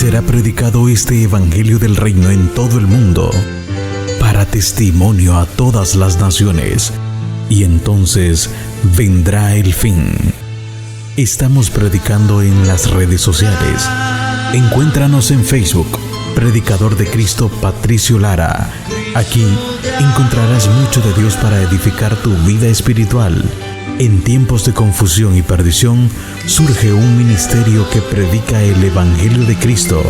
será predicado este Evangelio del Reino en todo el mundo, para testimonio a todas las naciones, y entonces vendrá el fin. Estamos predicando en las redes sociales. Encuéntranos en Facebook, Predicador de Cristo Patricio Lara. Aquí encontrarás mucho de Dios para edificar tu vida espiritual. En tiempos de confusión y perdición, surge un ministerio que predica el Evangelio de Cristo,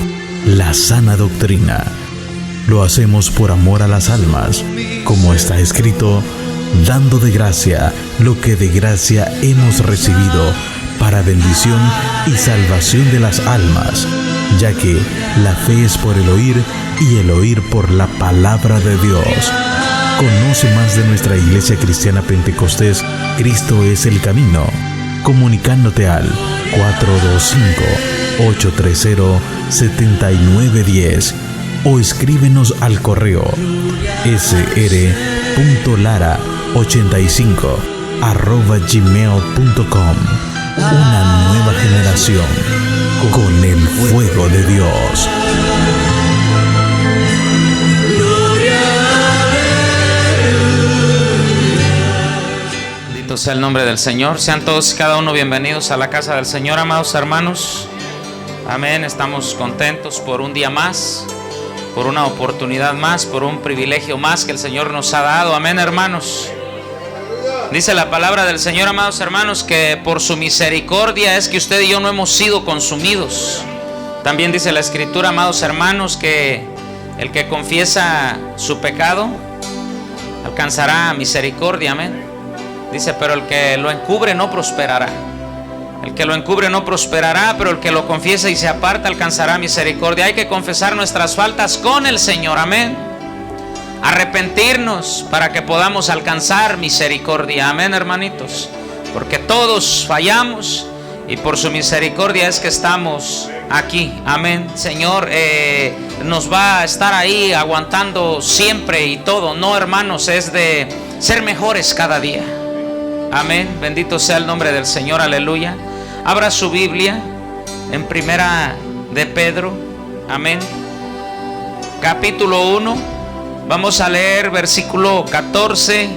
la sana doctrina. Lo hacemos por amor a las almas, como está escrito, dando de gracia lo que de gracia hemos recibido, para bendición y salvación de las almas, ya que la fe es por el oír y el oír por la palabra de Dios. Conoce más de nuestra Iglesia Cristiana Pentecostés, Cristo es el Camino, comunicándote al 425-830-7910 o escríbenos al correo sr.lara85@gmail.com. Una nueva generación con el fuego de Dios. Bendito sea el nombre del Señor. Sean todos y cada uno bienvenidos a la casa del Señor, amados hermanos. Amén. Estamos contentos por un día más, por una oportunidad más, por un privilegio más que el Señor nos ha dado. Amén, hermanos. Dice la palabra del Señor, amados hermanos, que por su misericordia es que usted y yo no hemos sido consumidos. También dice la Escritura, amados hermanos, que el que confiesa su pecado alcanzará misericordia. Amén. Dice, pero el que lo encubre no prosperará. El que lo encubre no prosperará, pero el que lo confiesa y se aparta alcanzará misericordia. Hay que confesar nuestras faltas con el Señor. Amén. Arrepentirnos para que podamos alcanzar misericordia. Amén, hermanitos. Porque todos fallamos y por su misericordia es que estamos aquí. Amén. Señor nos va a estar ahí aguantando siempre y todo. No, hermanos, es de ser mejores cada día. Amén. Bendito sea el nombre del Señor. Aleluya. Abra su Biblia en Primera de Pedro. Amén. Capítulo 1. Vamos a leer versículo 14,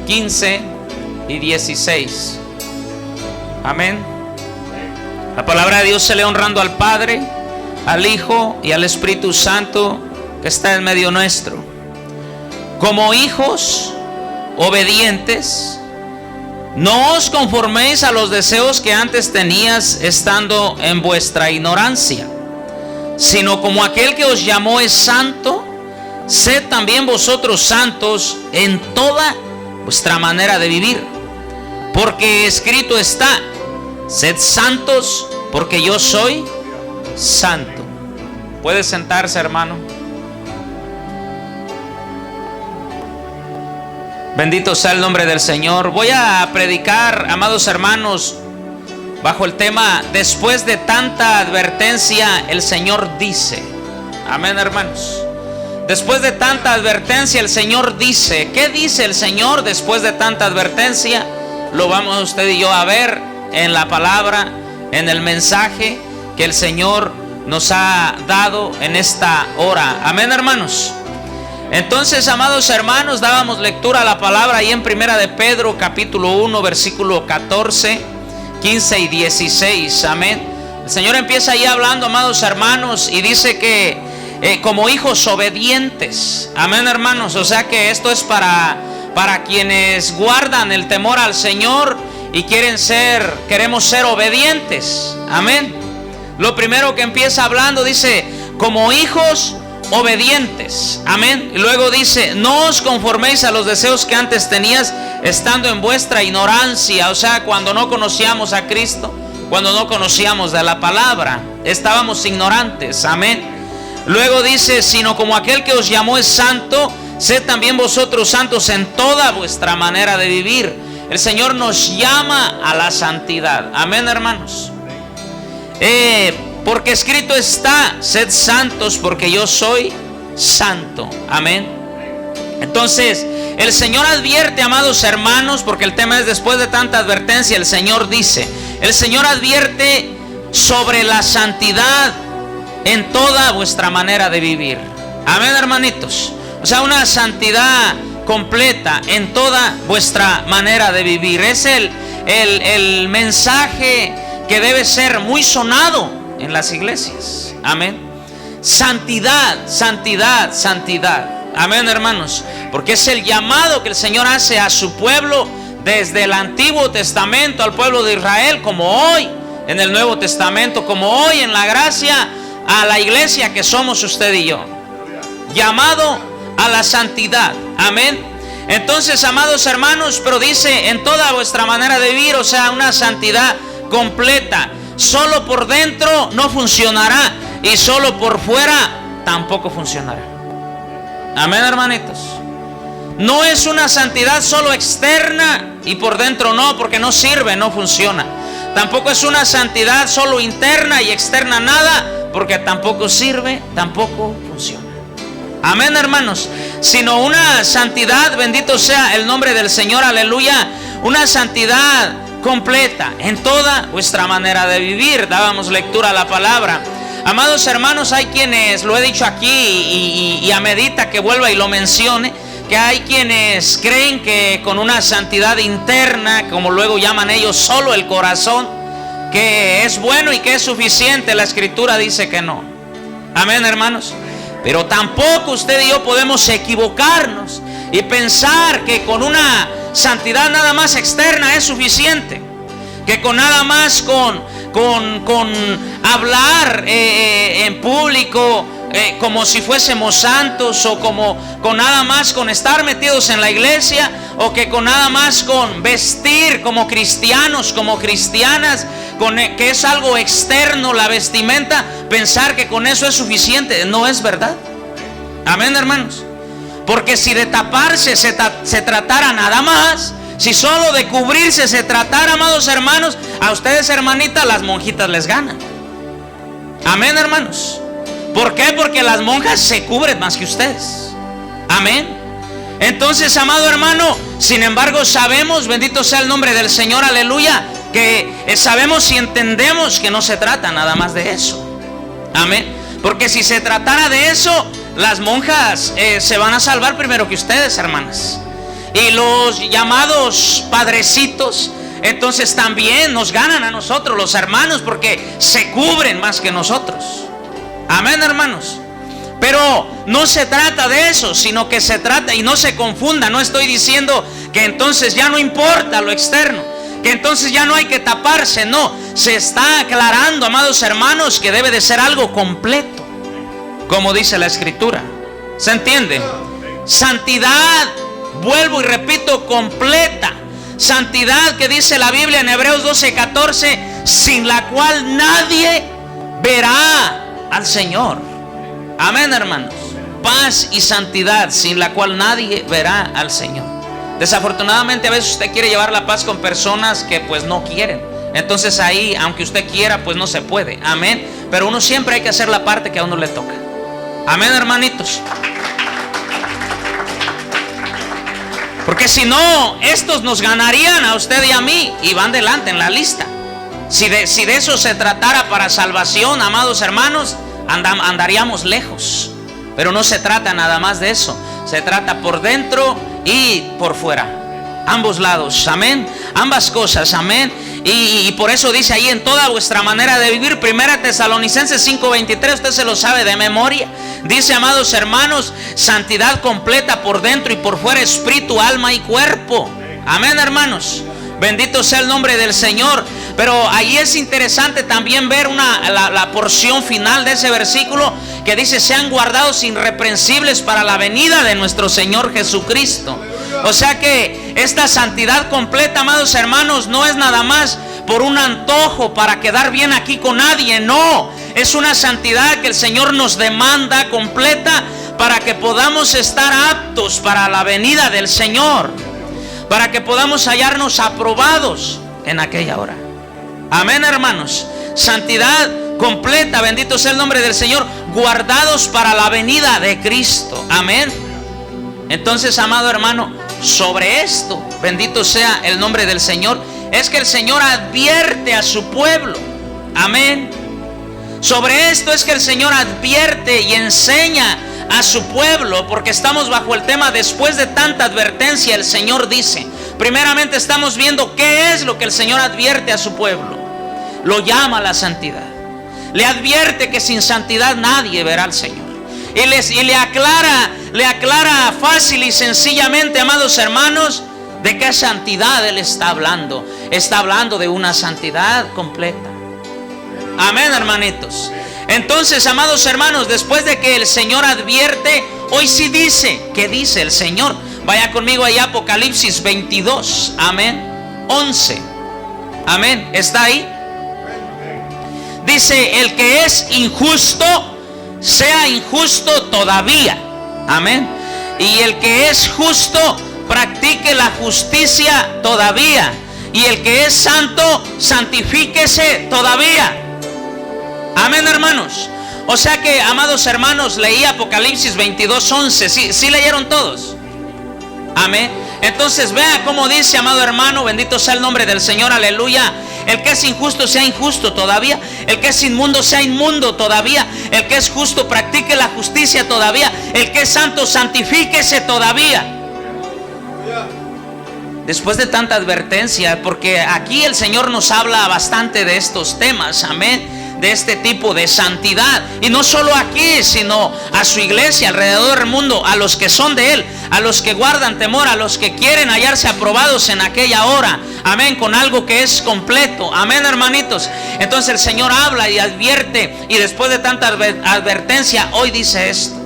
15 y 16. Amén. La palabra de Dios se lee honrando al Padre, al Hijo y al Espíritu Santo que está en medio nuestro. Como hijos obedientes, no os conforméis a los deseos que antes tenías estando en vuestra ignorancia, sino como aquel que os llamó es santo, sed también vosotros santos en toda vuestra manera de vivir. Porque escrito está, sed santos porque yo soy santo. ¿Puede sentarse, hermano? Bendito sea el nombre del Señor. Voy a predicar, amados hermanos, bajo el tema, después de tanta advertencia, el Señor dice. Amén, hermanos. Después de tanta advertencia, el Señor dice. ¿Qué dice el Señor después de tanta advertencia? Lo vamos usted y yo a ver en la palabra, en el mensaje que el Señor nos ha dado en esta hora. Amén, hermanos. Entonces, amados hermanos, dábamos lectura a la palabra ahí en Primera de Pedro, capítulo 1, versículo 14, 15 y 16. Amén. El Señor empieza ahí hablando, amados hermanos, y dice que como hijos obedientes. Amén, hermanos. O sea que esto es para quienes guardan el temor al Señor y queremos ser obedientes. Amén. Lo primero que empieza hablando dice, como hijos obedientes. Amén. Y luego dice, no os conforméis a los deseos que antes tenías estando en vuestra ignorancia. O sea, cuando no conocíamos a Cristo, cuando no conocíamos de la palabra, estábamos ignorantes. Amén. Luego dice, sino como aquel que os llamó es santo, sed también vosotros santos en toda vuestra manera de vivir. El Señor nos llama a la santidad. Amén, hermanos. Porque escrito está, sed santos porque yo soy santo. Amén. Entonces, el Señor advierte, amados hermanos, porque el tema es después de tanta advertencia, el Señor dice, el Señor advierte sobre la santidad en toda vuestra manera de vivir. Amén, hermanitos. O sea, una santidad completa en toda vuestra manera de vivir. Es el mensaje que debe ser muy sonado en las iglesias. Amén. Santidad, santidad, santidad. Amén, hermanos. Porque es el llamado que el Señor hace a su pueblo desde el Antiguo Testamento, al pueblo de Israel, como hoy en el Nuevo Testamento, como hoy en la gracia, a la iglesia que somos usted y yo. Llamado a la santidad. Amén. Entonces, amados hermanos, pero dice en toda vuestra manera de vivir, o sea, una santidad completa. Solo por dentro no funcionará y solo por fuera tampoco funcionará. Amén, hermanitos. No es una santidad solo externa y por dentro no, porque no sirve, no funciona. Tampoco es una santidad solo interna y externa nada, porque tampoco sirve, tampoco funciona. Amén, hermanos. Sino una santidad, bendito sea el nombre del Señor, aleluya. Una santidad completa en toda vuestra manera de vivir. Dábamos lectura a la palabra. Amados hermanos, hay quienes, lo he dicho aquí y a medida que vuelva y lo mencione, que hay quienes creen que con una santidad interna, como luego llaman ellos, solo el corazón, que es bueno y que es suficiente. La Escritura dice que no. Amén, hermanos. Pero tampoco usted y yo podemos equivocarnos y pensar que con una santidad nada más externa es suficiente, que con nada más con hablar en público como si fuésemos santos, o con nada más con estar metidos en la iglesia, o que con nada más con vestir como cristianos, como cristianas, que es algo externo la vestimenta, pensar que con eso es suficiente. No es verdad. Amén, hermanos. Porque si de taparse se tratara nada más, si solo de cubrirse se tratara, amados hermanos, a ustedes, hermanitas, las monjitas les ganan. Amén, hermanos. ¿Por qué? Porque las monjas se cubren más que ustedes. Amén. Entonces, amado hermano, sin embargo sabemos, bendito sea el nombre del Señor, aleluya, que sabemos y entendemos que no se trata nada más de eso. Amén. Porque si se tratara de eso, las monjas se van a salvar primero que ustedes, hermanas. Y los llamados padrecitos, entonces también nos ganan a nosotros, los hermanos, porque se cubren más que nosotros. Amén, hermanos. Pero no se trata de eso, sino que se trata, y no se confunda, no estoy diciendo que entonces ya no importa lo externo, que entonces ya no hay que taparse. No, se está aclarando, amados hermanos, que debe de ser algo completo, como dice la Escritura. ¿Se entiende? Santidad, vuelvo y repito, completa. Santidad que dice la Biblia en Hebreos 12:14, sin la cual nadie verá al Señor. Amén, hermanos. Paz y santidad, sin la cual nadie verá al Señor. Desafortunadamente a veces usted quiere llevar la paz con personas que pues no quieren. Entonces ahí, aunque usted quiera, pues no se puede. Amén. Pero uno siempre hay que hacer la parte que a uno le toca. Amén, hermanitos. Porque si no, estos nos ganarían a usted y a mí y van delante en la lista. Si de eso se tratara para salvación, amados hermanos, andaríamos lejos. Pero no se trata nada más de eso. Se trata por dentro y por fuera. Ambos lados, amén. Ambas cosas, amén. Y por eso dice ahí en toda vuestra manera de vivir. 1 Tesalonicenses 5:23, usted se lo sabe de memoria. Dice, amados hermanos, santidad completa por dentro y por fuera, espíritu, alma y cuerpo. Amén, hermanos. Bendito sea el nombre del Señor. Pero ahí es interesante también ver la porción final de ese versículo que dice: sean guardados irreprensibles para la venida de nuestro Señor Jesucristo. O sea que esta santidad completa, amados hermanos, no es nada más por un antojo para quedar bien aquí con nadie. No, es una santidad que el Señor nos demanda completa para que podamos estar aptos para la venida del Señor, para que podamos hallarnos aprobados en aquella hora. Amén, hermanos. Santidad completa, bendito sea el nombre del Señor, guardados para la venida de Cristo. Amén. Entonces, amado hermano, sobre esto, bendito sea el nombre del Señor, es que el Señor advierte a su pueblo. Amén. Sobre esto es que el Señor advierte y enseña a su pueblo, porque estamos bajo el tema después de tanta advertencia. El Señor dice, primeramente estamos viendo qué es lo que el Señor advierte a su pueblo. Lo llama a la santidad. Le advierte que sin santidad nadie verá al Señor. Y le aclara fácil y sencillamente, amados hermanos, de qué santidad Él está hablando. Está hablando de una santidad completa. Amén, hermanitos. Entonces, amados hermanos, después de que el Señor advierte, hoy sí dice, ¿qué dice el Señor? Vaya conmigo ahí a Apocalipsis 22, amén, 11, amén, ¿está ahí? Dice, el que es injusto, sea injusto todavía, amén. Y el que es justo, practique la justicia todavía. Y el que es santo, santifíquese todavía. Amén, hermanos. O sea que, amados hermanos, leí Apocalipsis 22:11. ¿Sí leyeron todos? Amén. Entonces vea cómo dice, amado hermano, bendito sea el nombre del Señor, aleluya. El que es injusto sea injusto todavía. El que es inmundo sea inmundo todavía. El que es justo practique la justicia todavía. El que es santo santifíquese todavía. Después de tanta advertencia, porque aquí el Señor nos habla bastante de estos temas, amén, de este tipo de santidad. Y no solo aquí, sino a su iglesia alrededor del mundo, a los que son de Él, a los que guardan temor, a los que quieren hallarse aprobados en aquella hora, amén, con algo que es completo, amén, hermanitos. Entonces el Señor habla y advierte, y después de tanta advertencia, hoy dice esto: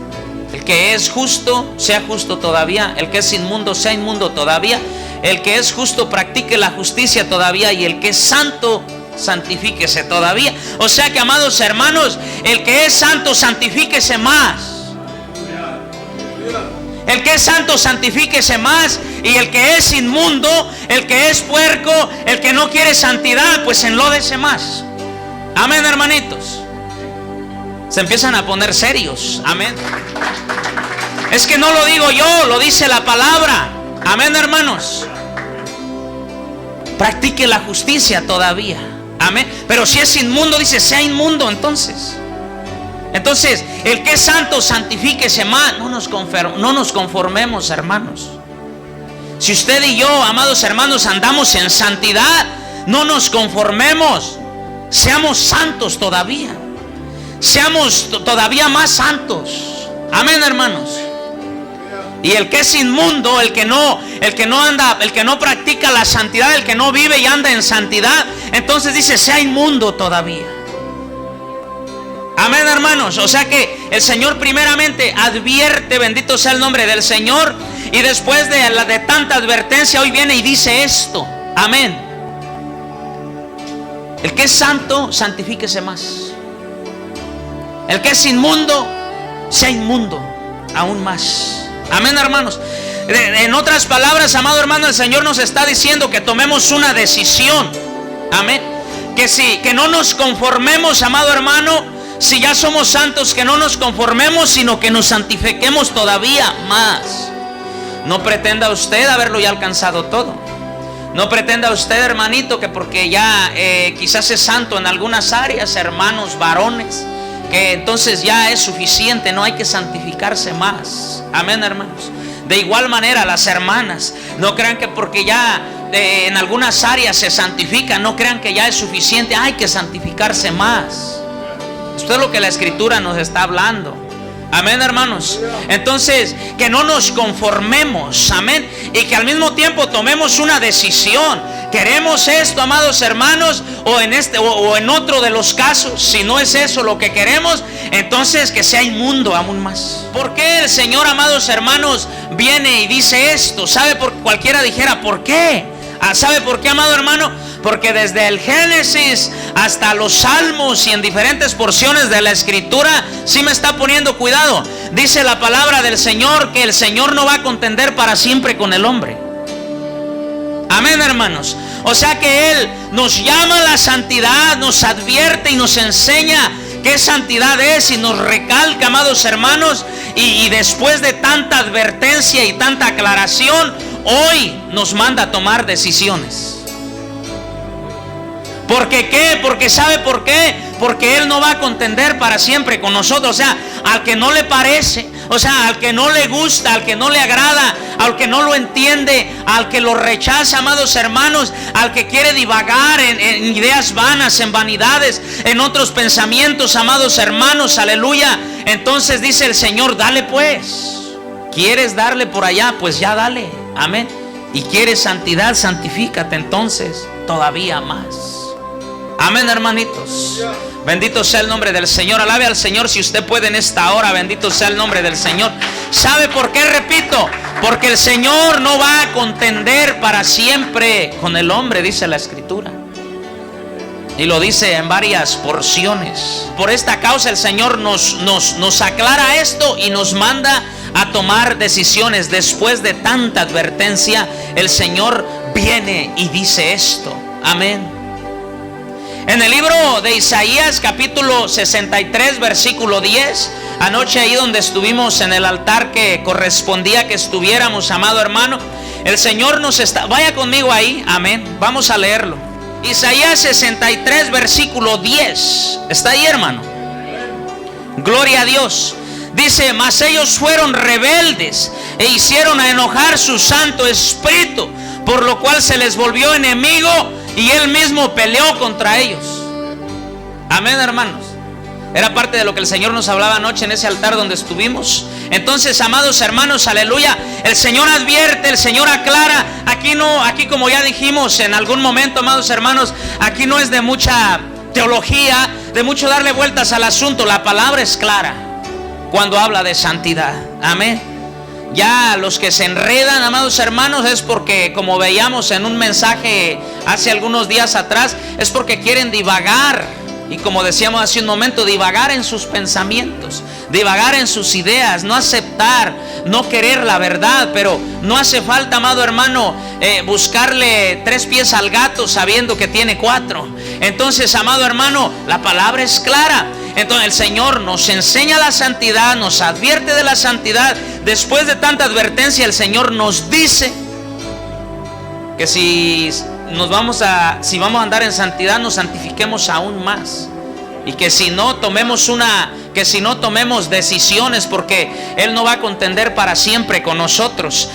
el que es justo, sea justo todavía. El que es inmundo, sea inmundo todavía. El que es justo, practique la justicia todavía. Y el que es santo, santifíquese todavía. O sea que, amados hermanos, el que es santo, santifíquese más. El que es santo, santifíquese más. Y el que es inmundo, el que es puerco, el que no quiere santidad, pues enlódese más. Amén, hermanitos. Se empiezan a poner serios. Amén. Es que no lo digo yo, lo dice la palabra. Amén, hermanos. Practique la justicia todavía. Amén. Pero si es inmundo, dice, sea inmundo entonces. Entonces, el que es santo, santifíquese más. No nos conformemos, hermanos. Si usted y yo, amados hermanos, andamos en santidad, no nos conformemos. Seamos santos todavía. Seamos todavía más santos. Amén, hermanos. Y el que es inmundo, el que no anda, el que no practica la santidad, el que no vive y anda en santidad, entonces dice, sea inmundo todavía. Amén, hermanos. O sea que el Señor primeramente advierte, bendito sea el nombre del Señor, y después de tanta advertencia, hoy viene y dice esto. Amén. El que es santo, santifíquese más. El que es inmundo, sea inmundo aún más. Amén, hermanos. En otras palabras, amado hermano, el Señor nos está diciendo que tomemos una decisión. Amén. Que no nos conformemos, amado hermano. Si ya somos santos, que no nos conformemos, sino que nos santifiquemos todavía más. No pretenda usted haberlo ya alcanzado todo. No pretenda usted, hermanito, que porque ya quizás es santo en algunas áreas, hermanos varones, que entonces ya es suficiente. No hay que santificarse más. Amén, hermanos. De igual manera, las hermanas, no crean que porque ya en algunas áreas se santifican, no crean que ya es suficiente. Hay que santificarse más. Esto es lo que la Escritura nos está hablando. Amén, hermanos. Entonces, que no nos conformemos, amén, y que al mismo tiempo tomemos una decisión. ¿Queremos esto, amados hermanos? O en este o en otro de los casos, si no es eso lo que queremos, entonces que sea inmundo aún más. ¿Por qué el Señor, amados hermanos, viene y dice esto? ¿Sabe? Por cualquiera dijera, ¿por qué? ¿Sabe por qué, amado hermano? Porque desde el Génesis hasta los Salmos y en diferentes porciones de la Escritura, sí me está poniendo cuidado. Dice la palabra del Señor que el Señor no va a contender para siempre con el hombre. Amén, hermanos. O sea que Él nos llama a la santidad, nos advierte y nos enseña qué santidad es y nos recalca, amados hermanos. Y después de tanta advertencia y tanta aclaración, hoy nos manda a tomar decisiones. ¿Porque qué? Porque ¿sabe por qué? Porque Él no va a contender para siempre con nosotros. O sea, al que no le parece, o sea, al que no le gusta, al que no le agrada, al que no lo entiende, al que lo rechaza, amados hermanos, al que quiere divagar en ideas vanas, en vanidades, en otros pensamientos, amados hermanos, aleluya. Entonces dice el Señor, dale pues. ¿Quieres darle por allá? Pues ya dale, amén. Y quieres santidad, santifícate entonces todavía más. Amén, hermanitos. Bendito sea el nombre del Señor. Alabe al Señor si usted puede en esta hora. Bendito sea el nombre del Señor. ¿Sabe por qué? Repito, porque el Señor no va a contender para siempre con el hombre, dice la Escritura. Y lo dice en varias porciones. Por esta causa el Señor nos aclara esto y nos manda a tomar decisiones. Después de tanta advertencia, el Señor viene y dice esto. Amén. En el libro de Isaías, capítulo 63, versículo 10, anoche ahí donde estuvimos en el altar que correspondía que estuviéramos, amado hermano, el Señor nos está... Vaya conmigo ahí, amén. Vamos a leerlo. Isaías 63, versículo 10. ¿Está ahí, hermano? Gloria a Dios. Dice, mas ellos fueron rebeldes e hicieron a enojar su Santo Espíritu, por lo cual se les volvió enemigo y Él mismo peleó contra ellos. Amén, hermanos. Era parte de lo que el Señor nos hablaba anoche en ese altar donde estuvimos. Entonces, amados hermanos, aleluya, el Señor advierte, el Señor aclara. Aquí como ya dijimos en algún momento, amados hermanos, aquí no es de mucha teología, de mucho darle vueltas al asunto. La palabra es clara cuando habla de santidad. Amén. Ya los que se enredan, amados hermanos, es porque, como veíamos en un mensaje hace algunos días atrás, es porque quieren divagar. Y como decíamos hace un momento, divagar en sus pensamientos, divagar en sus ideas, no aceptar, no querer la verdad. Pero no hace falta, amado hermano, buscarle 3 pies al gato sabiendo que tiene 4. Entonces, amado hermano, la palabra es clara. Entonces el Señor nos enseña la santidad, nos advierte de la santidad. Después de tanta advertencia, el Señor nos dice que si vamos a andar en santidad, nos santifiquemos aún más. Y que si no tomemos decisiones, porque Él no va a contender para siempre con nosotros.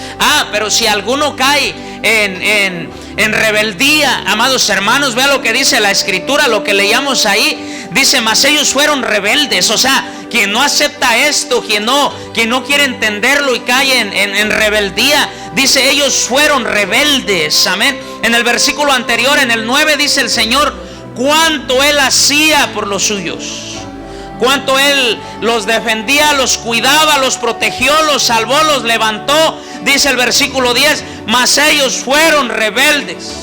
Pero si alguno cae en rebeldía, amados hermanos, vea lo que dice la Escritura, lo que leíamos ahí. Dice, mas ellos fueron rebeldes. O sea, quien no acepta esto, quien no quiere entenderlo y cae en rebeldía, dice, ellos fueron rebeldes. Amén. En el versículo anterior, en el 9, dice el Señor cuánto Él hacía por los suyos, cuánto Él los defendía, los cuidaba, los protegió, los salvó, los levantó. Dice el versículo 10, mas ellos fueron rebeldes.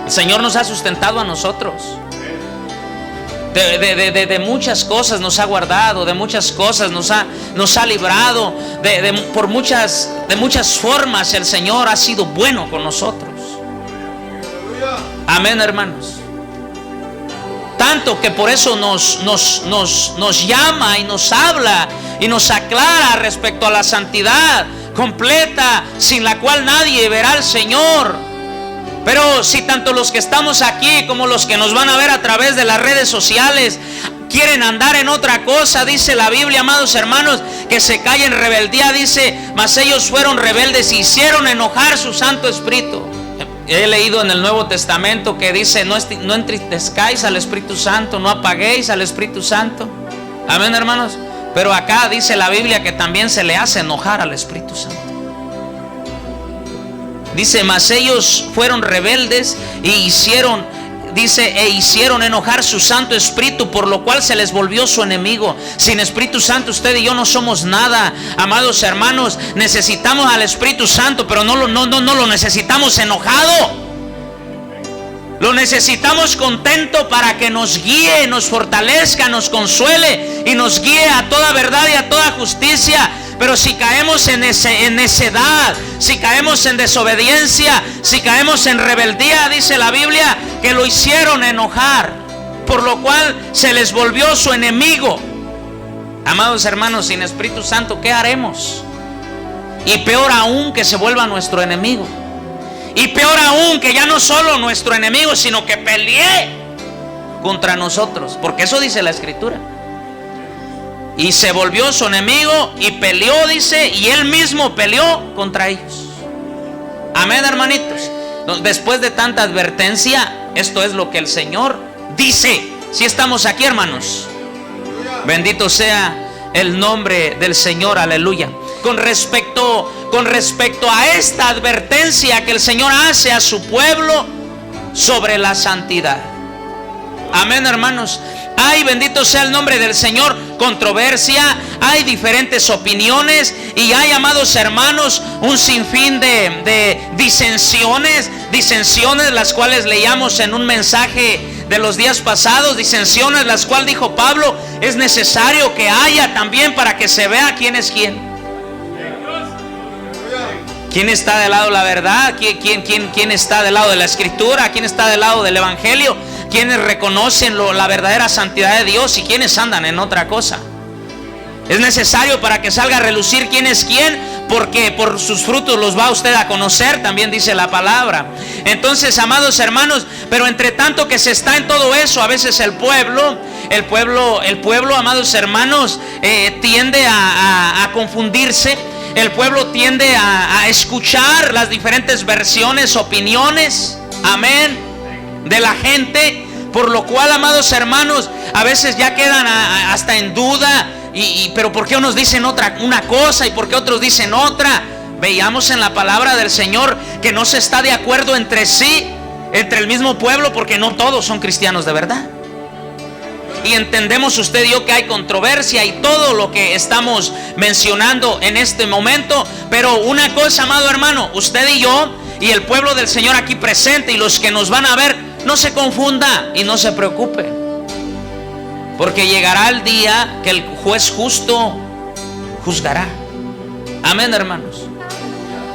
El Señor nos ha sustentado a nosotros. De muchas cosas nos ha guardado, de muchas cosas nos ha librado, por muchas formas el Señor ha sido bueno con nosotros. Amén, hermanos. Tanto que por eso nos llama y nos habla y nos aclara respecto a la santidad completa, sin la cual nadie verá al Señor. Pero si tanto los que estamos aquí como los que nos van a ver a través de las redes sociales quieren andar en otra cosa, dice la Biblia, amados hermanos, que se cae en rebeldía. Dice, mas ellos fueron rebeldes y hicieron enojar su Santo Espíritu. He leído en el Nuevo Testamento que dice, no entristezcáis al Espíritu Santo, no apaguéis al Espíritu Santo. Amén, hermanos. Pero acá dice la Biblia que también se le hace enojar al Espíritu Santo. Dice, mas ellos fueron rebeldes e hicieron enojar su Santo Espíritu, por lo cual se les volvió su enemigo. Sin Espíritu Santo usted y yo no somos nada, amados hermanos. Necesitamos al Espíritu Santo, pero no lo necesitamos enojado. Lo necesitamos contento para que nos guíe, nos fortalezca, nos consuele y nos guíe a toda verdad y a toda justicia. Pero si caemos en necedad, si caemos en desobediencia, si caemos en rebeldía, dice la Biblia que lo hicieron enojar, por lo cual se les volvió su enemigo. Amados hermanos, sin Espíritu Santo, ¿qué haremos? Y peor aún, que se vuelva nuestro enemigo. Y peor aún, que ya no solo nuestro enemigo, sino que pelee contra nosotros, porque eso dice la Escritura. Y se volvió su enemigo y peleó, dice, y él mismo peleó contra ellos. Amén, hermanitos. Después de tanta advertencia, esto es lo que el Señor dice. Si estamos aquí, hermanos, bendito sea el nombre del Señor, aleluya. Con respecto a esta advertencia que el Señor hace a su pueblo sobre la santidad. Amén, hermanos. Hay, bendito sea el nombre del Señor, controversia, hay diferentes opiniones y hay, amados hermanos, un sinfín de disensiones, las cuales leíamos en un mensaje de los días pasados, disensiones las cuales dijo Pablo, es necesario que haya también para que se vea quién es quién. ¿Quién está del lado de la verdad? ¿Quién está del lado de la Escritura? ¿Quién está del lado del Evangelio? ¿Quiénes reconocen la verdadera santidad de Dios y quiénes andan en otra cosa? Es necesario para que salga a relucir quién es quién, porque por sus frutos los va usted a conocer, también dice la palabra. Entonces, amados hermanos, pero entre tanto que se está en todo eso, a veces el pueblo, amados hermanos, tiende a confundirse. El pueblo tiende a escuchar las diferentes versiones, opiniones, amén, de la gente, por lo cual, amados hermanos, a veces ya quedan hasta en duda. Pero ¿por qué unos dicen una cosa y por qué otros dicen otra? Veíamos en la palabra del Señor que no se está de acuerdo entre sí, entre el mismo pueblo, porque no todos son cristianos de verdad. Y entendemos usted y yo que hay controversia y todo lo que estamos mencionando en este momento. Pero una cosa, amado hermano, usted y yo y el pueblo del Señor aquí presente y los que nos van a ver, no se confunda y no se preocupe, porque llegará el día que el juez justo juzgará. Amén, hermanos.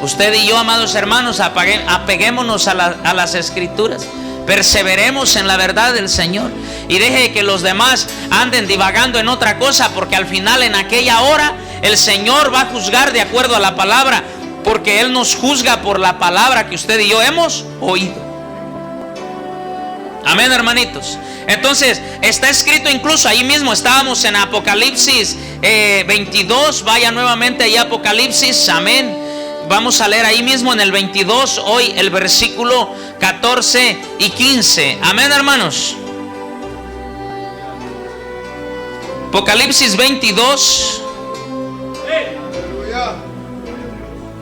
Usted y yo, amados hermanos, apeguémonos a las Escrituras. Perseveremos en la verdad del Señor y deje que los demás anden divagando en otra cosa, porque al final, en aquella hora, el Señor va a juzgar de acuerdo a la palabra, porque Él nos juzga por la palabra que usted y yo hemos oído. Amén, hermanitos. Entonces, está escrito incluso ahí mismo, estábamos en Apocalipsis 22, vaya nuevamente ahí Apocalipsis, amén. Vamos a leer ahí mismo en el 22, hoy el versículo 14 y 15. Amén, hermanos. Apocalipsis 22,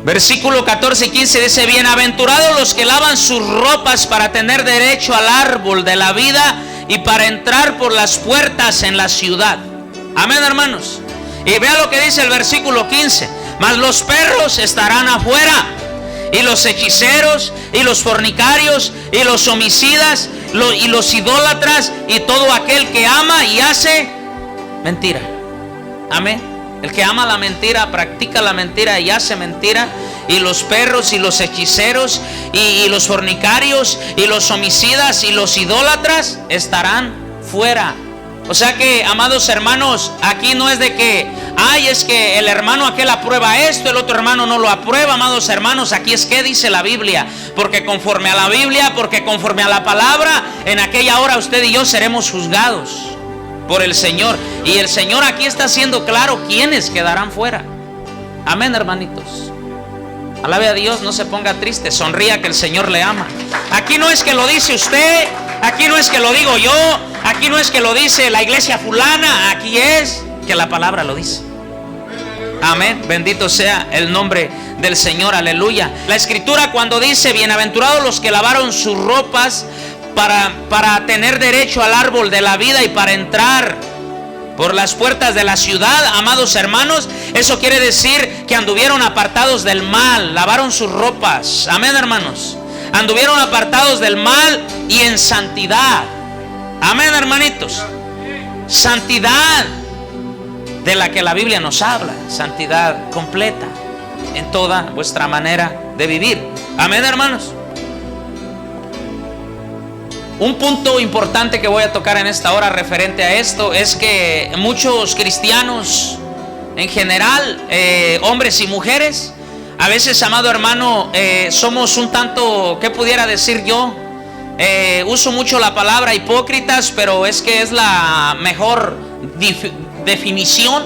versículo 14 y 15 dice: bienaventurados los que lavan sus ropas para tener derecho al árbol de la vida y para entrar por las puertas en la ciudad. Amén, hermanos. Y vea lo que dice el versículo 15. Mas los perros estarán afuera, y los hechiceros, y los fornicarios, y los homicidas, y los idólatras, y todo aquel que ama y hace mentira. Amén. El que ama la mentira, practica la mentira y hace mentira. Y los perros y los hechiceros y los fornicarios y los homicidas y los idólatras estarán fuera. O sea que, amados hermanos, aquí no es de que es que el hermano aquel aprueba esto, el otro hermano no lo aprueba. Amados hermanos, aquí es que dice la Biblia, porque conforme a la Biblia, porque conforme a la palabra, en aquella hora usted y yo seremos juzgados por el Señor. Y el Señor aquí está haciendo claro quiénes quedarán fuera. Amén, hermanitos. Alabe a Dios, no se ponga triste, sonría, que el Señor le ama. Aquí no es que lo dice usted, aquí no es que lo digo yo, aquí no es que lo dice la iglesia fulana, aquí es que la palabra lo dice. Amén, bendito sea el nombre del Señor, aleluya. La Escritura, cuando dice bienaventurados los que lavaron sus ropas para tener derecho al árbol de la vida y para entrar por las puertas de la ciudad, amados hermanos, eso quiere decir que anduvieron apartados del mal, lavaron sus ropas. Amén, hermanos. Anduvieron apartados del mal y en santidad. Amén, hermanitos. Santidad de la que la Biblia nos habla, santidad completa en toda vuestra manera de vivir. Amén, hermanos. Un punto importante que voy a tocar en esta hora referente a esto es que muchos cristianos en general, hombres y mujeres, A veces, amado hermano, somos un tanto, ¿qué pudiera decir yo? Uso mucho la palabra hipócritas, pero es que es la mejor definición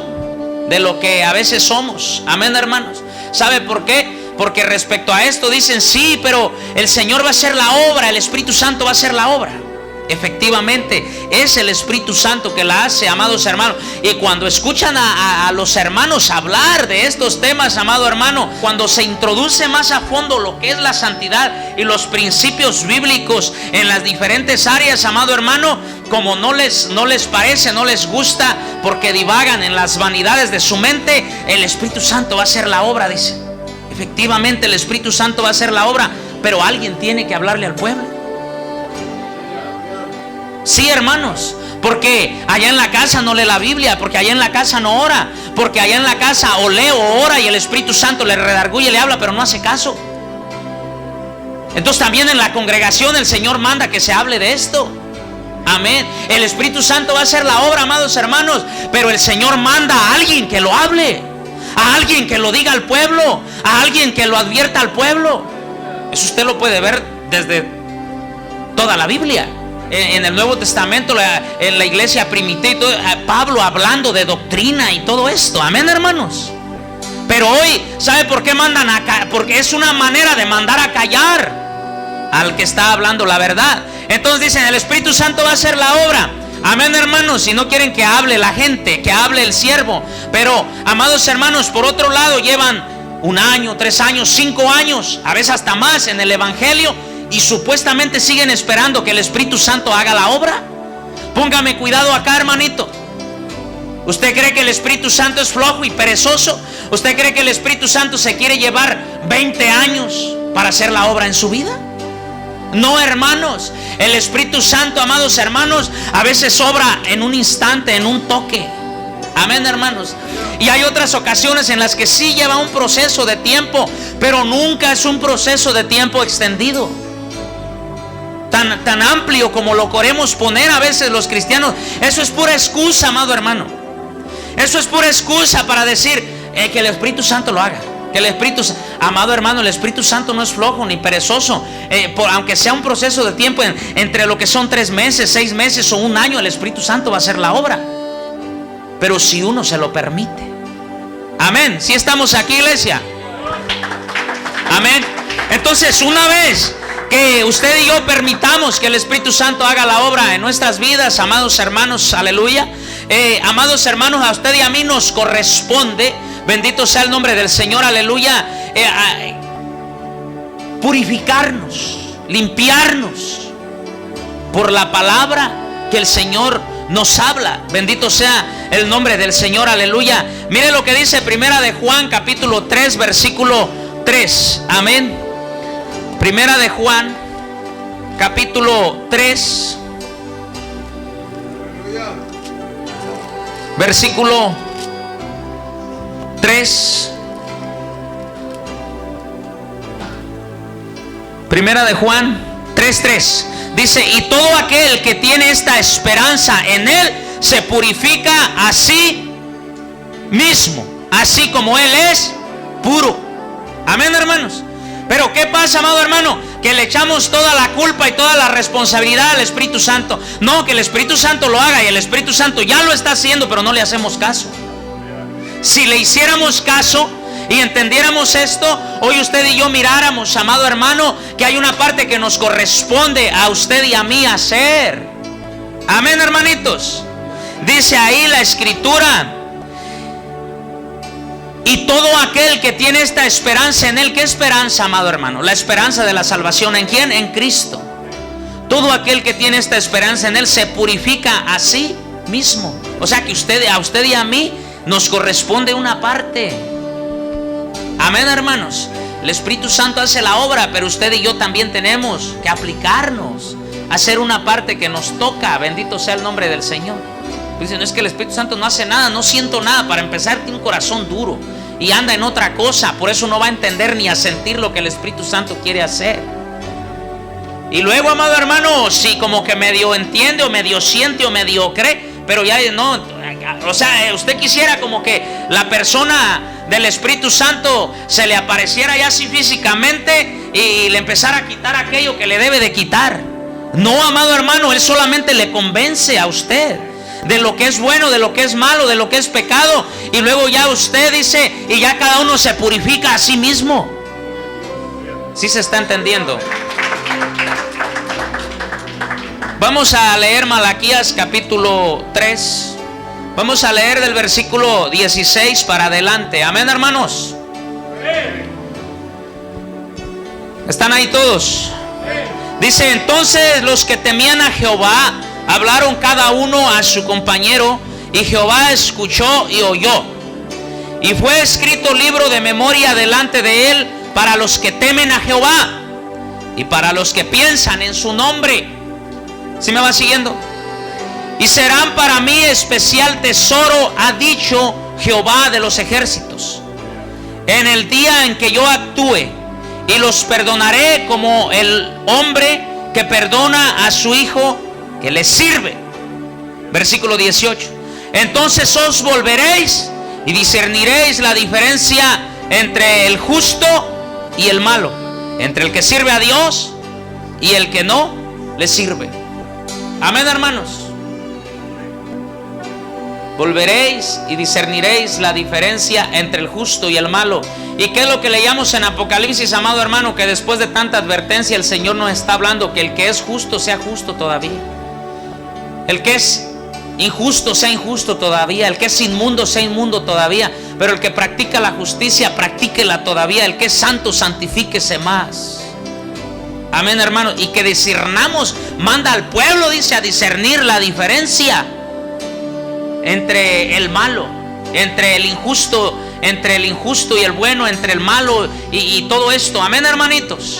de lo que a veces somos. Amén, hermanos. ¿Sabe por qué? Porque respecto a esto dicen, sí, pero el Señor va a hacer la obra, el Espíritu Santo va a hacer la obra. Efectivamente, es el Espíritu Santo que la hace, amados hermanos. Y cuando escuchan a los hermanos hablar de estos temas, amado hermano, cuando se introduce más a fondo lo que es la santidad y los principios bíblicos en las diferentes áreas, amado hermano, como no les parece, no les gusta, porque divagan en las vanidades de su mente, el Espíritu Santo va a hacer la obra, dice. Efectivamente, el Espíritu Santo va a hacer la obra, pero alguien tiene que hablarle al pueblo. Sí, hermanos, porque allá en la casa no lee la Biblia, porque allá en la casa no ora, porque allá en la casa o lee o ora y el Espíritu Santo le redarguye, le habla, pero no hace caso. Entonces también en la congregación el Señor manda que se hable de esto. Amén. El Espíritu Santo va a hacer la obra, amados hermanos, pero el Señor manda a alguien que lo hable, a alguien que lo diga al pueblo, a alguien que lo advierta al pueblo. Eso usted lo puede ver desde toda la Biblia. En el Nuevo Testamento, en la iglesia primitiva, Pablo hablando de doctrina y todo esto. Amén, hermanos. Pero hoy, ¿sabe por qué mandan acá? Porque es una manera de mandar a callar al que está hablando la verdad. Entonces dicen, el Espíritu Santo va a hacer la obra. Amén, hermanos. Si no quieren que hable la gente, que hable el siervo. Pero, amados hermanos, por otro lado, llevan 1 año, 3 años, 5 años, a veces hasta más en el evangelio, y supuestamente siguen esperando que el Espíritu Santo haga la obra. Póngame cuidado acá, hermanito. ¿Usted cree que el Espíritu Santo es flojo y perezoso? ¿Usted cree que el Espíritu Santo se quiere llevar 20 años para hacer la obra en su vida? No, hermanos. El Espíritu Santo, amados hermanos, a veces obra en un instante, en un toque. Amén, hermanos. Y hay otras ocasiones en las que sí lleva un proceso de tiempo, pero nunca es un proceso de tiempo extendido, tan amplio como lo queremos poner a veces los cristianos. Eso es pura excusa, amado hermano. Eso es pura excusa para decir que el Espíritu Santo lo haga. Que el Espíritu, amado hermano, el Espíritu Santo no es flojo ni perezoso. Aunque sea un proceso de tiempo entre lo que son 3 meses, 6 meses o 1 año, el Espíritu Santo va a hacer la obra. Pero si uno se lo permite. Amén. Si estamos aquí, iglesia. Amén. Entonces, una vez que usted y yo permitamos que el Espíritu Santo haga la obra en nuestras vidas, amados hermanos, aleluya. Amados hermanos, a usted y a mí nos corresponde, bendito sea el nombre del Señor, aleluya, purificarnos, limpiarnos por la palabra que el Señor nos habla. Bendito sea el nombre del Señor, aleluya. Mire lo que dice Primera de Juan, capítulo 3, versículo 3. Amén. Primera de Juan, capítulo 3, versículo 3. Primera de Juan 3:3. Dice, y todo aquel que tiene esta esperanza en Él se purifica a sí mismo, así como Él es puro. Amén, hermanos. Pero ¿qué pasa, amado hermano? Que le echamos toda la culpa y toda la responsabilidad al Espíritu Santo. No, que el Espíritu Santo lo haga, y el Espíritu Santo ya lo está haciendo, pero no le hacemos caso. Si le hiciéramos caso y entendiéramos esto, hoy usted y yo miráramos, amado hermano, que hay una parte que nos corresponde a usted y a mí hacer. Amén, hermanitos. Dice ahí la Escritura, y todo aquel que tiene esta esperanza en Él. ¿Qué esperanza, amado hermano? La esperanza de la salvación. ¿En quién? En Cristo. Todo aquel que tiene esta esperanza en Él se purifica a sí mismo. O sea que a usted y a mí nos corresponde una parte. Amén, hermanos. El Espíritu Santo hace la obra, pero usted y yo también tenemos que aplicarnos, hacer una parte que nos toca. Bendito sea el nombre del Señor. Dicen, es que el Espíritu Santo no hace nada, no siento nada. Para empezar, tiene un corazón duro y anda en otra cosa. Por eso no va a entender ni a sentir lo que el Espíritu Santo quiere hacer. Y luego, amado hermano, si como que medio entiende o medio siente o medio cree, pero ya no, o sea, usted quisiera como que la persona del Espíritu Santo se le apareciera ya así físicamente y le empezara a quitar aquello que le debe de quitar. No, amado hermano, Él solamente le convence a usted de lo que es bueno, de lo que es malo, de lo que es pecado, y luego ya usted dice, y ya cada uno se purifica a sí mismo. ¿Sí se está entendiendo? Vamos a leer Malaquías capítulo 3. Vamos a leer del versículo 16 para adelante. Amén, hermanos. ¿Están ahí todos? Dice: entonces los que temían a Jehová hablaron cada uno a su compañero, y Jehová escuchó y oyó. Y fue escrito libro de memoria delante de él para los que temen a Jehová y para los que piensan en su nombre. ¿Sí me va siguiendo? Y serán para mí especial tesoro, ha dicho Jehová de los ejércitos, en el día en que yo actúe, y los perdonaré como el hombre que perdona a su hijo que le sirve. Versículo 18. Entonces os volveréis y discerniréis la diferencia entre el justo y el malo, entre el que sirve a Dios y el que no le sirve. Amén, hermanos. Volveréis y discerniréis la diferencia entre el justo y el malo. ¿Y qué es lo que leíamos en Apocalipsis, amado hermano? Que después de tanta advertencia el Señor nos está hablando que el que es justo sea justo todavía, el que es injusto sea injusto todavía, el que es inmundo sea inmundo todavía, pero el que practica la justicia, practíquela todavía, el que es santo, santifíquese más. Amén, hermano. Y que discernamos, manda al pueblo, dice, a discernir la diferencia entre el malo, entre el injusto y el bueno, entre el malo y todo esto. Amén, hermanitos.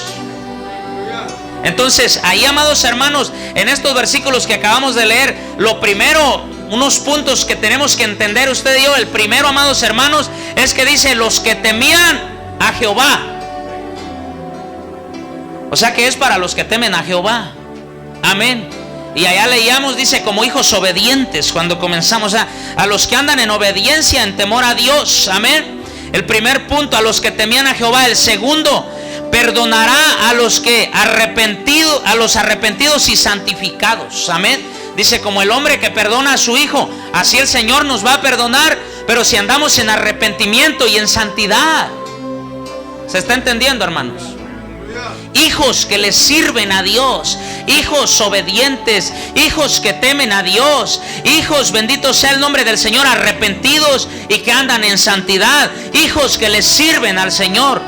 Entonces, ahí, amados hermanos, en estos versículos que acabamos de leer, lo primero, unos puntos que tenemos que entender usted y yo. El primero, amados hermanos, es que dice: los que temían a Jehová. O sea que es para los que temen a Jehová. Amén. Y allá leíamos, dice, como hijos obedientes, cuando comenzamos a los que andan en obediencia, en temor a Dios. Amén. El primer punto, a los que temían a Jehová. El segundo, perdonará a los arrepentidos y santificados. Amén. Dice, como el hombre que perdona a su hijo, así el Señor nos va a perdonar, pero si andamos en arrepentimiento y en santidad. ¿Se está entendiendo, hermanos? Hijos que le sirven a Dios, hijos obedientes, hijos que temen a Dios, hijos, bendito sea el nombre del Señor, arrepentidos y que andan en santidad, hijos que le sirven al Señor.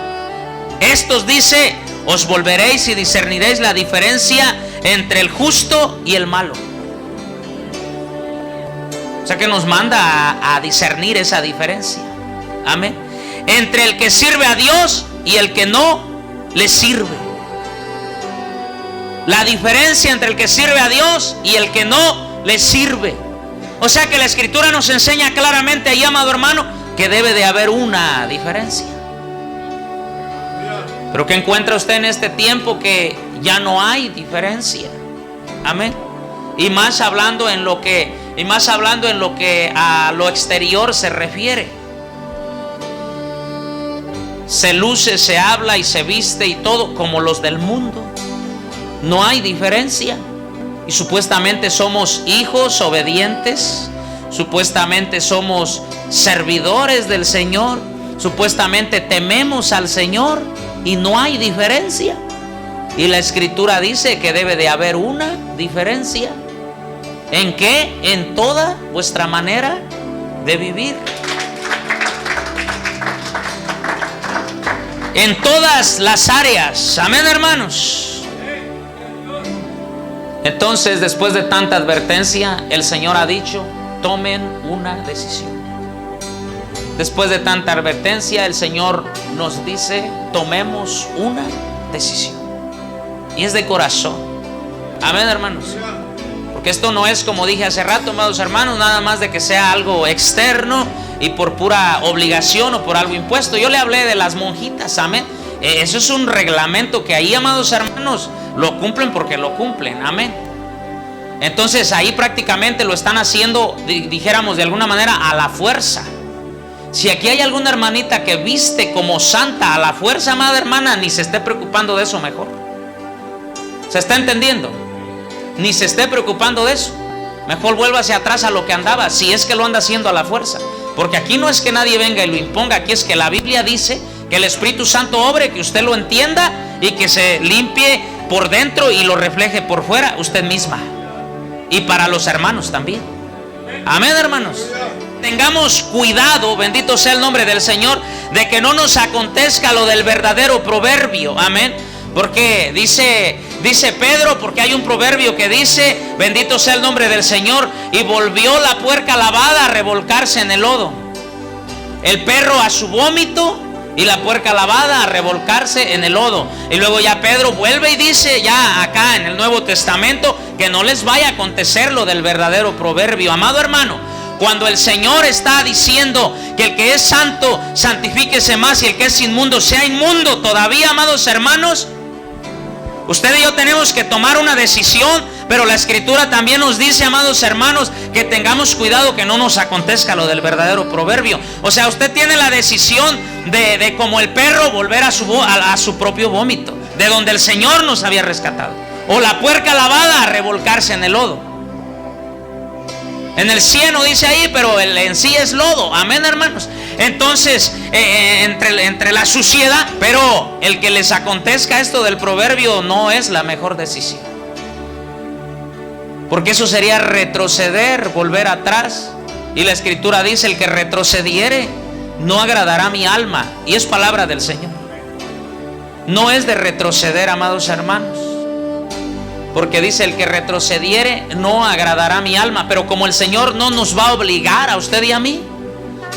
Estos, dice, os volveréis y discerniréis la diferencia entre el justo y el malo. O sea que nos manda a discernir esa diferencia. Amén. Entre el que sirve a Dios y el que no le sirve. La diferencia entre el que sirve a Dios y el que no le sirve. O sea que la Escritura nos enseña claramente ahí, amado hermano, que debe de haber una diferencia. Pero ¿qué encuentra usted en este tiempo? Que ya no hay diferencia. Amén. Y más hablando en lo que a lo exterior se refiere. Se luce, se habla y se viste y todo como los del mundo. No hay diferencia. Y supuestamente somos hijos obedientes, supuestamente somos servidores del Señor, supuestamente tememos al Señor, y no hay diferencia. Y la Escritura dice que debe de haber una diferencia. ¿En qué? En toda vuestra manera de vivir. En todas las áreas. Amén, hermanos. Entonces, después de tanta advertencia, el Señor ha dicho: tomen una decisión. Después de tanta advertencia, el Señor nos dice: tomemos una decisión. Y es de corazón. Amén, hermanos. Porque esto no es, como dije hace rato, amados hermanos, nada más de que sea algo externo y por pura obligación o por algo impuesto. Yo le hablé de las monjitas, amén. Eso es un reglamento que ahí, amados hermanos, lo cumplen porque lo cumplen, amén. Entonces ahí prácticamente lo están haciendo, dijéramos de alguna manera, a la fuerza. Si aquí hay alguna hermanita que viste como santa a la fuerza, amada hermana, ni se esté preocupando de eso mejor. ¿Se está entendiendo? Ni se esté preocupando de eso. Mejor vuélvase atrás a lo que andaba, si es que lo anda haciendo a la fuerza. Porque aquí no es que nadie venga y lo imponga, aquí es que la Biblia dice que el Espíritu Santo obre, que usted lo entienda y que se limpie por dentro y lo refleje por fuera usted misma. Y para los hermanos también. Amén, hermanos. Tengamos cuidado, bendito sea el nombre del Señor, de que no nos acontezca lo del verdadero proverbio. Amén. Porque dice Pedro, porque hay un proverbio que dice, bendito sea el nombre del Señor, y volvió la puerca lavada a revolcarse en el lodo. El perro a su vómito y la puerca lavada a revolcarse en el lodo. Y luego ya Pedro vuelve y dice ya acá en el Nuevo Testamento que no les vaya a acontecer lo del verdadero proverbio. Amado hermano, cuando el Señor está diciendo que el que es santo santifíquese más y el que es inmundo sea inmundo todavía, amados hermanos, usted y yo tenemos que tomar una decisión. Pero la Escritura también nos dice, amados hermanos, que tengamos cuidado que no nos acontezca lo del verdadero proverbio. O sea, usted tiene la decisión de como el perro volver a su propio vómito, de donde el Señor nos había rescatado, o la puerca lavada a revolcarse en el lodo. En el cieno dice ahí, pero en sí es lodo. Amén, hermanos. Entonces, entre la suciedad, pero el que les acontezca esto del proverbio no es la mejor decisión. Porque eso sería retroceder, volver atrás. Y la Escritura dice, el que retrocediere no agradará a mi alma. Y es palabra del Señor. No es de retroceder, amados hermanos. Porque dice, el que retrocediere no agradará a mi alma. Pero como el Señor no nos va a obligar a usted y a mí,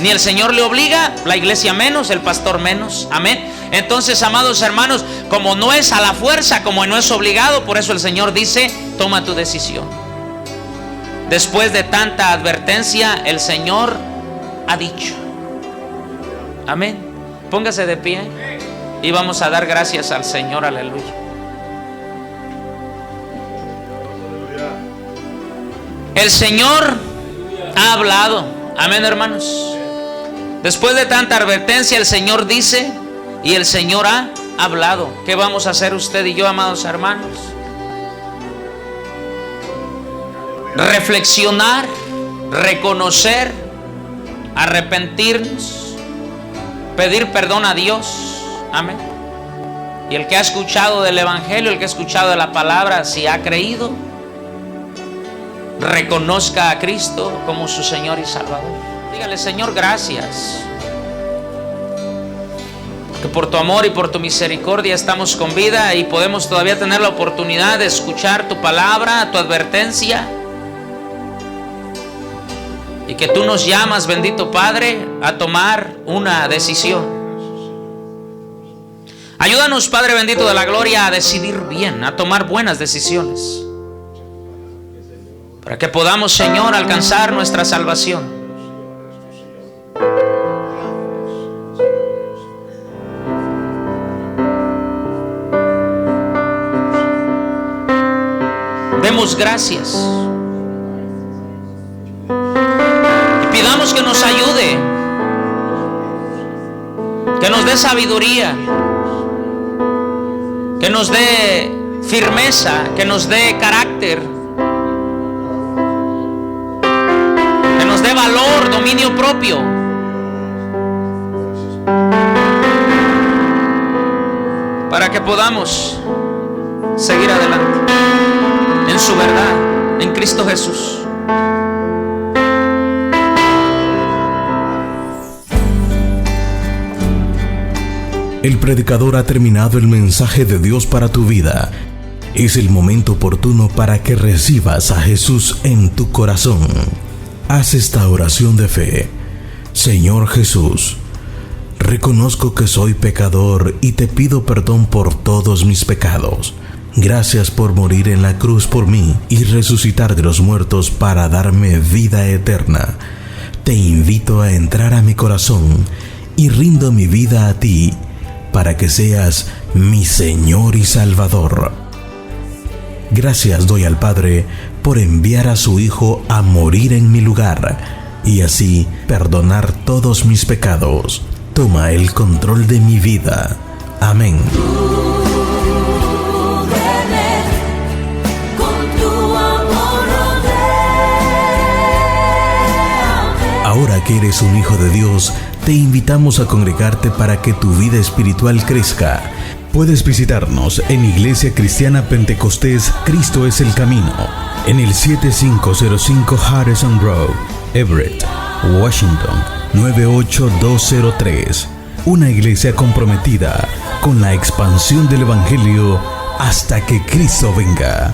ni el Señor le obliga, la iglesia menos, el pastor menos. Amén. Entonces, amados hermanos, como no es a la fuerza, como no es obligado, por eso el Señor dice, toma tu decisión. Después de tanta advertencia, el Señor ha dicho. Amén. Póngase de pie y vamos a dar gracias al Señor. Aleluya. El Señor ha hablado. Amén, hermanos. Después de tanta advertencia, el Señor dice y el Señor ha hablado. ¿Qué vamos a hacer usted y yo, amados hermanos? Reflexionar, reconocer, arrepentirnos, pedir perdón a Dios. Amén. Y el que ha escuchado del Evangelio, el que ha escuchado de la palabra, si ha creído, reconozca a Cristo como su Señor y Salvador. Dígale, Señor, gracias, que por tu amor y por tu misericordia estamos con vida y podemos todavía tener la oportunidad de escuchar tu palabra, tu advertencia. Y que tú nos llamas, bendito Padre, a tomar una decisión. Ayúdanos, Padre bendito de la gloria, a decidir bien, a tomar buenas decisiones, para que podamos, Señor, alcanzar nuestra salvación. Demos gracias y pidamos que nos ayude, que nos dé sabiduría, que nos dé firmeza, que nos dé carácter, que nos dé valor, dominio propio, para que podamos seguir adelante en su verdad, en Cristo Jesús. El predicador ha terminado el mensaje de Dios para tu vida. Es el momento oportuno para que recibas a Jesús en tu corazón. Haz esta oración de fe. Señor Jesús, reconozco que soy pecador y te pido perdón por todos mis pecados. Gracias por morir en la cruz por mí y resucitar de los muertos para darme vida eterna. Te invito a entrar a mi corazón y rindo mi vida a ti, para que seas mi Señor y Salvador. Gracias doy al Padre por enviar a su Hijo a morir en mi lugar y así perdonar todos mis pecados. Toma el control de mi vida. Amén. Ahora que eres un hijo de Dios, te invitamos a congregarte para que tu vida espiritual crezca. Puedes visitarnos en Iglesia Cristiana Pentecostés Cristo es el Camino, en el 7505 Harrison Road, Everett, Washington 98203. Una iglesia comprometida con la expansión del Evangelio hasta que Cristo venga.